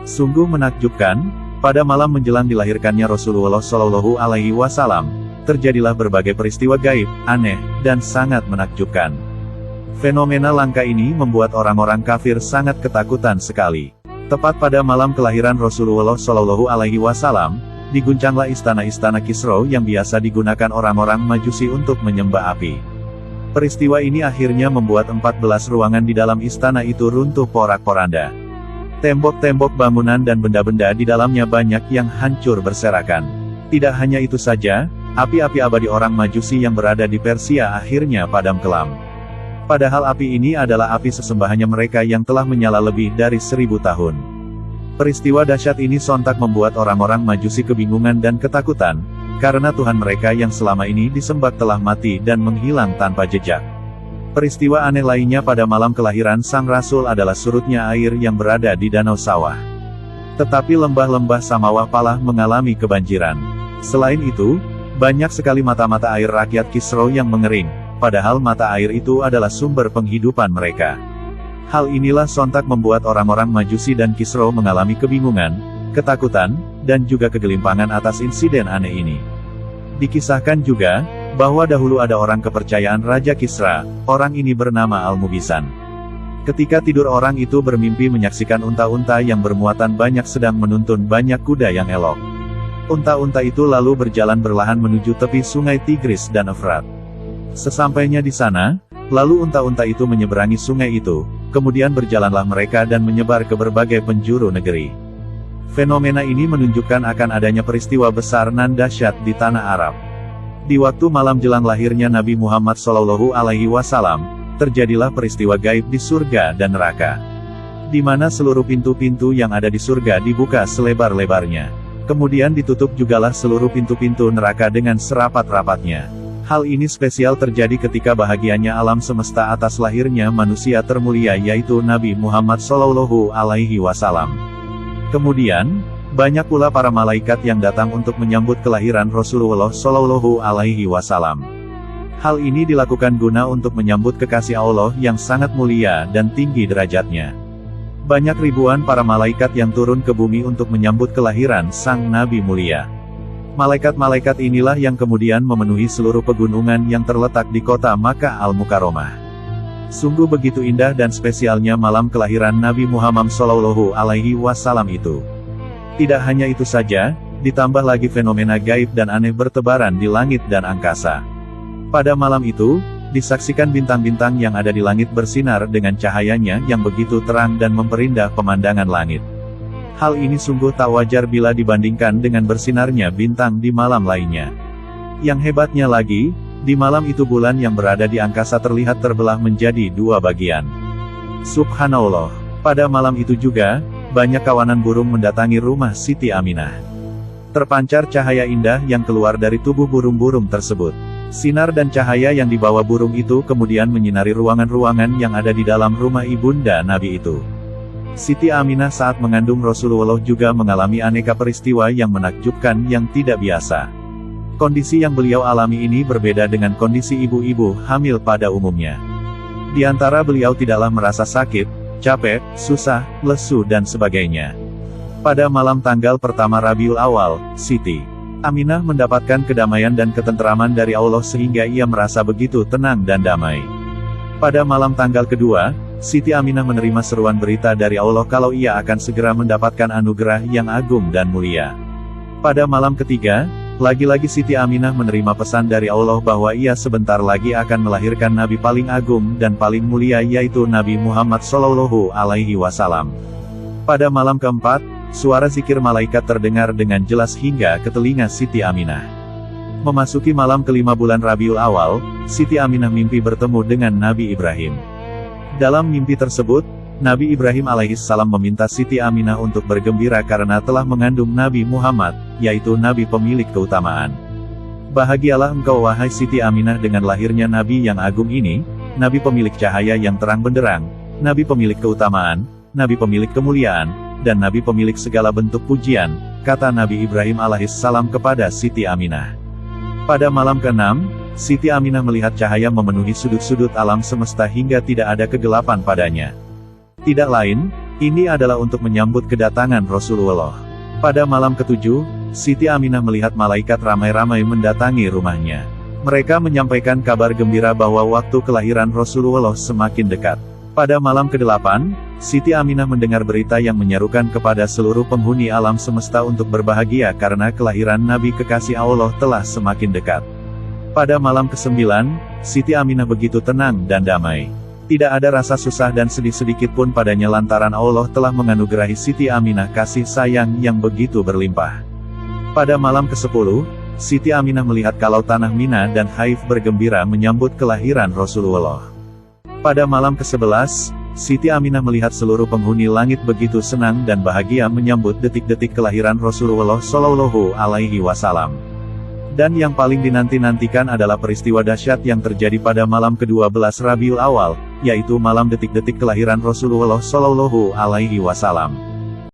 Sungguh menakjubkan, pada malam menjelang dilahirkannya Rasulullah Shallallahu Alaihi Wasallam, terjadilah berbagai peristiwa gaib, aneh, dan sangat menakjubkan. Fenomena langka ini membuat orang-orang kafir sangat ketakutan sekali. Tepat pada malam kelahiran Rasulullah Shallallahu Alaihi Wasallam, diguncanglah istana-istana Kisra yang biasa digunakan orang-orang Majusi untuk menyembah api. Peristiwa ini akhirnya membuat 14 ruangan di dalam istana itu runtuh porak-poranda. Tembok-tembok bangunan dan benda-benda di dalamnya banyak yang hancur berserakan. Tidak hanya itu saja, api-api abadi orang Majusi yang berada di Persia akhirnya padam kelam. Padahal api ini adalah api sesembahannya mereka yang telah menyala lebih dari 1000 tahun. Peristiwa dahsyat ini sontak membuat orang-orang Majusi kebingungan dan ketakutan, karena Tuhan mereka yang selama ini disembah telah mati dan menghilang tanpa jejak. Peristiwa aneh lainnya pada malam kelahiran Sang Rasul adalah surutnya air yang berada di Danau Sawah. Tetapi lembah-lembah Samawah Palah mengalami kebanjiran. Selain itu, banyak sekali mata-mata air rakyat Kisra yang mengering, padahal mata air itu adalah sumber penghidupan mereka. Hal inilah sontak membuat orang-orang Majusi dan Kisra mengalami kebingungan, ketakutan, dan juga kegelimpangan atas insiden aneh ini. Dikisahkan juga, bahwa dahulu ada orang kepercayaan Raja Kisra, orang ini bernama Al-Mubisan. Ketika tidur orang itu bermimpi menyaksikan unta-unta yang bermuatan banyak sedang menuntun banyak kuda yang elok. Unta-unta itu lalu berjalan berlahan menuju tepi sungai Tigris dan Efrat. Sesampainya di sana, lalu unta-unta itu menyeberangi sungai itu, kemudian berjalanlah mereka dan menyebar ke berbagai penjuru negeri. Fenomena ini menunjukkan akan adanya peristiwa besar nan dahsyat di tanah Arab. Di waktu malam jelang lahirnya Nabi Muhammad Shallallahu Alaihi Wasallam, terjadilah peristiwa gaib di surga dan neraka, di mana seluruh pintu-pintu yang ada di surga dibuka selebar-lebarnya. Kemudian ditutup jugalah seluruh pintu-pintu neraka dengan serapat-rapatnya. Hal ini spesial terjadi ketika bahagianya alam semesta atas lahirnya manusia termulia yaitu Nabi Muhammad Shallallahu Alaihi Wasallam. Kemudian, banyak pula para malaikat yang datang untuk menyambut kelahiran Rasulullah Shallallahu Alaihi Wasallam. Hal ini dilakukan guna untuk menyambut kekasih Allah yang sangat mulia dan tinggi derajatnya. Banyak ribuan para malaikat yang turun ke bumi untuk menyambut kelahiran sang Nabi mulia. Malaikat-malaikat inilah yang kemudian memenuhi seluruh pegunungan yang terletak di kota Makkah Al-Mukarramah. Sungguh begitu indah dan spesialnya malam kelahiran Nabi Muhammad Shallallahu Alaihi Wasallam itu. Tidak hanya itu saja, ditambah lagi fenomena gaib dan aneh bertebaran di langit dan angkasa. Pada malam itu, disaksikan bintang-bintang yang ada di langit bersinar dengan cahayanya yang begitu terang dan memperindah pemandangan langit. Hal ini sungguh tak wajar bila dibandingkan dengan bersinarnya bintang di malam lainnya. Yang hebatnya lagi, di malam itu bulan yang berada di angkasa terlihat terbelah menjadi dua bagian. Subhanallah, pada malam itu juga, banyak kawanan burung mendatangi rumah Siti Aminah. Terpancar cahaya indah yang keluar dari tubuh burung-burung tersebut. Sinar dan cahaya yang dibawa burung itu kemudian menyinari ruangan-ruangan yang ada di dalam rumah ibunda Nabi itu. Siti Aminah saat mengandung Rasulullah juga mengalami aneka peristiwa yang menakjubkan yang tidak biasa. Kondisi yang beliau alami ini berbeda dengan kondisi ibu-ibu hamil pada umumnya. Di antara beliau tidaklah merasa sakit, capek, susah, lesu dan sebagainya. Pada malam tanggal pertama Rabiul Awal, Siti Aminah mendapatkan kedamaian dan ketenteraman dari Allah sehingga ia merasa begitu tenang dan damai. Pada malam tanggal kedua, Siti Aminah menerima seruan berita dari Allah kalau ia akan segera mendapatkan anugerah yang agung dan mulia. Pada malam ketiga, lagi-lagi Siti Aminah menerima pesan dari Allah bahwa ia sebentar lagi akan melahirkan Nabi paling agung dan paling mulia yaitu Nabi Muhammad Shallallahu Alaihi Wasallam. Pada malam keempat, suara zikir malaikat terdengar dengan jelas hingga ke telinga Siti Aminah. Memasuki malam kelima bulan Rabiul Awal, Siti Aminah mimpi bertemu dengan Nabi Ibrahim. Dalam mimpi tersebut, Nabi Ibrahim alaihissalam meminta Siti Aminah untuk bergembira karena telah mengandung Nabi Muhammad, yaitu Nabi pemilik keutamaan. Bahagialah engkau wahai Siti Aminah dengan lahirnya Nabi yang agung ini, Nabi pemilik cahaya yang terang benderang, Nabi pemilik keutamaan, Nabi pemilik kemuliaan, dan Nabi pemilik segala bentuk pujian, kata Nabi Ibrahim alaihissalam kepada Siti Aminah. Pada malam ke-6, Siti Aminah melihat cahaya memenuhi sudut-sudut alam semesta hingga tidak ada kegelapan padanya. Tidak lain, Ini adalah untuk menyambut kedatangan Rasulullah. Pada malam ketujuh, Siti Aminah melihat malaikat ramai-ramai mendatangi rumahnya. Mereka menyampaikan kabar gembira bahwa waktu kelahiran Rasulullah semakin dekat. Pada malam ke-8, Siti Aminah mendengar berita yang menyerukan kepada seluruh penghuni alam semesta untuk berbahagia karena kelahiran Nabi kekasih Allah telah semakin dekat. Pada malam ke-9, Siti Aminah begitu tenang dan damai. Tidak ada rasa susah dan sedih sedikit pun padanya lantaran Allah telah menganugerahi Siti Aminah kasih sayang yang begitu berlimpah. Pada malam ke-10, Siti Aminah melihat kalau tanah Mina dan Haif bergembira menyambut kelahiran Rasulullah. Pada malam ke-11, Siti Aminah melihat seluruh penghuni langit begitu senang dan bahagia menyambut detik-detik kelahiran Rasulullah Shallallahu Alaihi Wasallam. Dan yang paling dinanti-nantikan adalah peristiwa dahsyat yang terjadi pada malam ke-12 Rabiul Awal, yaitu malam detik-detik kelahiran Rasulullah Shallallahu Alaihi Wasallam.